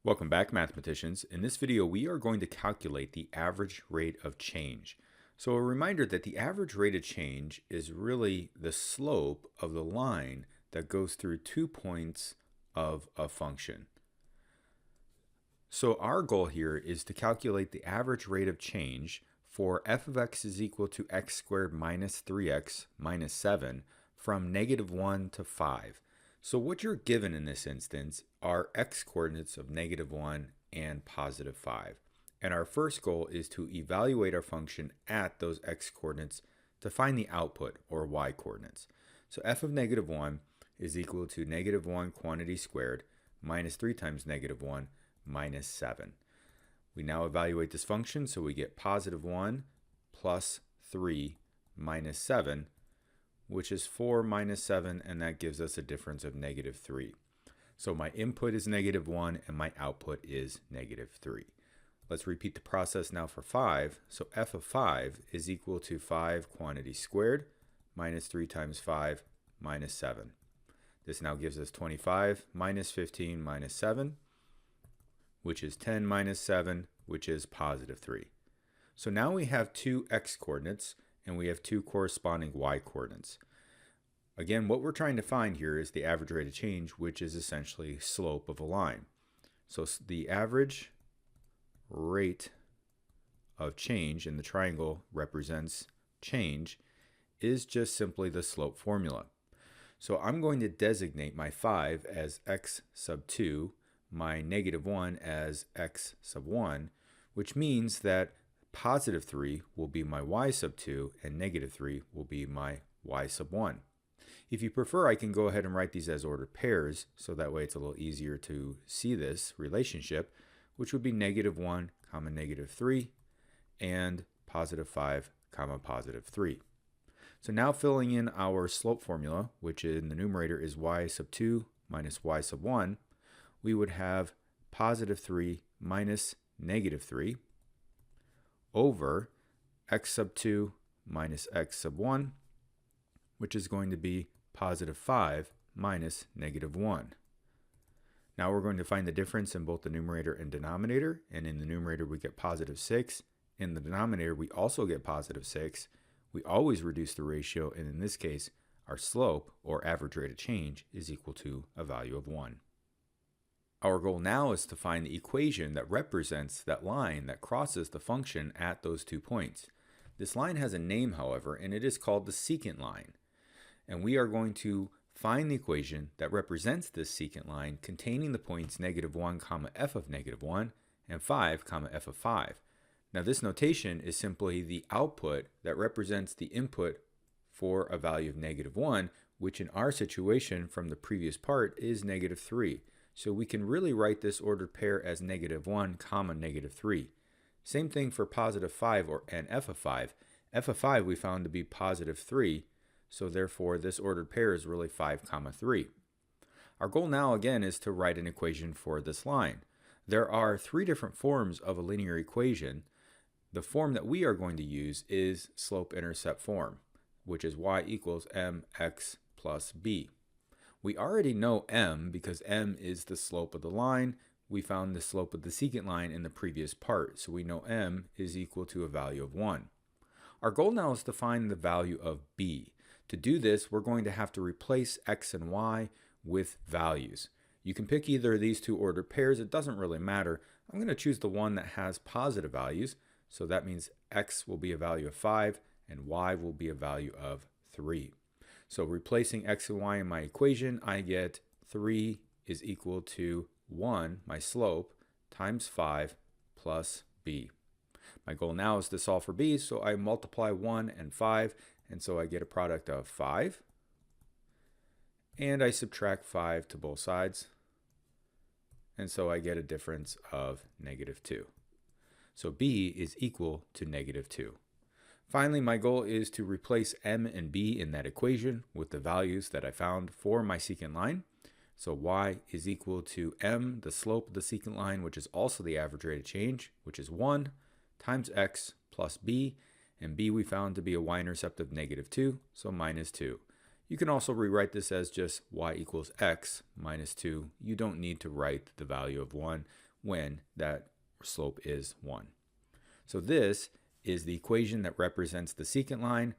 Welcome back, mathematicians. In this video, we are going to calculate the average rate of change. So a reminder that the average rate of change is really the slope of the line that goes through 2 points of a function. So our goal here is to calculate the average rate of change for f of x is equal to x squared minus 3x minus 7 from -1 to 5. So what you're given in this instance are x coordinates of -1 and +5. And our first goal is to evaluate our function at those x coordinates to find the output, or y coordinates. So f of -1 is equal to -1 quantity squared minus 3 times -1 minus 7. We now evaluate this function, so we get +1 plus 3 minus 7, which is 4 minus 7, and that gives us a difference of -3. So my input is -1 and my output is -3. Let's repeat the process now for 5. So f of 5 is equal to 5 quantity squared minus 3 times 5 minus 7. This now gives us 25 minus 15 minus 7, which is 10 minus 7, which is +3. So now we have two x coordinates and we have two corresponding y coordinates. Again, what we're trying to find here is the average rate of change, which is essentially slope of a line. So the average rate of change, and the triangle represents change, is just simply the slope formula. So I'm going to designate my 5 as x sub 2, my -1 as x sub 1, which means that +3 will be my y sub 2 and -3 will be my y sub 1. If you prefer, I can go ahead and write these as ordered pairs, so that way it's a little easier to see this relationship, which would be -1, -3, and +5, +3. So now filling in our slope formula, which in the numerator is y sub 2 minus y sub 1, we would have +3 minus -3 over x sub 2 minus x sub 1, which is going to be +5 minus -1. Now we're going to find the difference in both the numerator and denominator, and in the numerator we get +6. In the denominator we also get +6. We always reduce the ratio, and in this case our slope, or average rate of change, is equal to a value of 1. Our goal now is to find the equation that represents that line that crosses the function at those 2 points. This line has a name, however, and it is called the secant line. And we are going to find the equation that represents this secant line containing the points -1, f of -1 and 5, f of 5. Now this notation is simply the output that represents the input for a value of -1, which in our situation from the previous part is -3. So we can really write this ordered pair as -1, -3. Same thing for +5 and f of 5. F of 5 we found to be +3, so therefore this ordered pair is really 5, 3. Our goal now again is to write an equation for this line. There are 3 different forms of a linear equation. The form that we are going to use is slope-intercept form, which is y equals mx plus b. We already know m because m is the slope of the line. We found the slope of the secant line in the previous part, so we know m is equal to a value of 1. Our goal now is to find the value of b. To do this, we're going to have to replace x and y with values. You can pick either of these two ordered pairs, it doesn't really matter. I'm going to choose the one that has positive values, so that means x will be a value of 5 and y will be a value of 3. So replacing x and y in my equation, I get 3 is equal to 1, my slope, times 5 plus b. My goal now is to solve for b, so I multiply 1 and 5, and so I get a product of 5. And I subtract 5 to both sides, and so I get a difference of -2. So b is equal to -2. Finally, my goal is to replace m and b in that equation with the values that I found for my secant line. So y is equal to m, the slope of the secant line, which is also the average rate of change, which is 1, times x plus b, and b we found to be a y-intercept of -2, so -2. You can also rewrite this as just y equals x minus 2. You don't need to write the value of 1. when that slope is 1. So this is the equation that represents the secant line.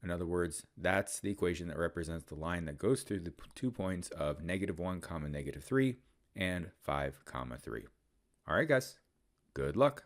In other words, that's the equation that represents the line that goes through the 2 points of -1, -3 and 5, 3. All right, guys, good luck.